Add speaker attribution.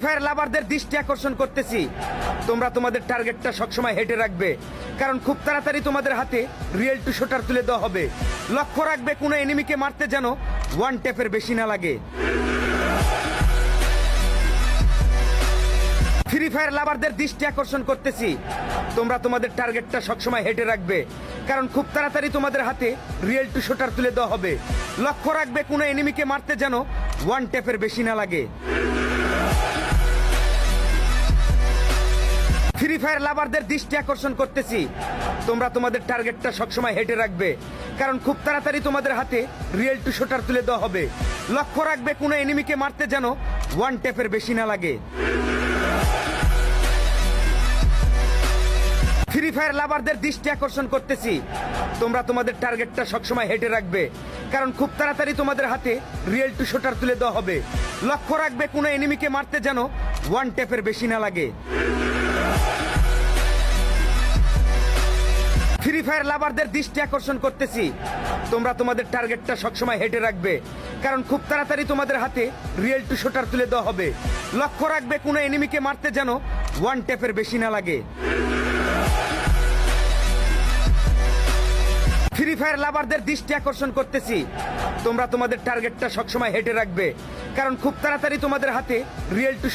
Speaker 1: Fire লাভারদের দৃষ্টি আকর্ষণ করতেছি, তোমরা তোমাদের টার্গেটটা সবসময় হেঁটে রাখবে, কারণ খুব তাড়াতাড়ি তোমাদের হাতে রিয়েল টু শুটার তুলে দেওয়া হবে। লক্ষ্য রাখবে কোনো এনিমিকে মারতে যেন ওয়ান ট্যাপের বেশি না লাগে। ফ্রি ফায়ার লাভারদের দৃষ্টি আকর্ষণ করতেছি, তোমরা তোমাদের টার্গেটটা সবসময় হেঁটে রাখবে, কারণ খুব তাড়াতাড়ি তোমাদের হাতে রিয়েল টু শুটার তুলে দেওয়া হবে। লক্ষ্য রাখবে কোনো এনিমিকে মারতে যেন ওয়ান ট্যাপের বেশি না লাগে। ফ্রি ফায়ার লাভারদের দৃষ্টি আকর্ষণ করতেছি, তোমরা তোমাদের টার্গেটটা সবসময় হেঁটে রাখবে, কারণ খুব তাড়াতাড়ি তোমাদের হাতে রিয়েল টু শুটার তুলে দেওয়া হবে। লক্ষ্য রাখবে কোনো এনিমিকে মারতে যেন ওয়ান ট্যাপের বেশি না লাগে। ফ্রি ফায়ার লাভারদের দৃষ্টি আকর্ষণ করতেছি, তোমরা তোমাদের টার্গেটটা সবসময় হেঁটে রাখবে, কারণ খুব তাড়াতাড়ি তোমাদের হাতে রিয়েল টু শুটার তুলে দেওয়া হবে। লক্ষ্য রাখবে কোনো এনিমিকে মারতে যেন ওয়ান ট্যাপের বেশি না লাগে। ফ্রি ফায়ার লাভারদের দৃষ্টি আকর্ষণ করতেছি, তোমরা তোমাদের টার্গেটটা সবসময় হেঁটে রাখবে, কারণ খুব তাড়াতাড়ি তোমাদের হাতে রিয়েল টু শুটার তুলে দেওয়া হবে। লক্ষ্য রাখবে কোনো এনিমিকে মারতে যেন ওয়ান ট্যাপের বেশি না লাগে। ফ্রি ফায়ার লাভারদের দৃষ্টি আকর্ষণ করতেছি, তোমরা তোমাদের টার্গেটটা সবসময় হেঁটে রাখবে, কারণ খুব তাড়াতাড়ি তোমাদের হাতে রিয়েল টু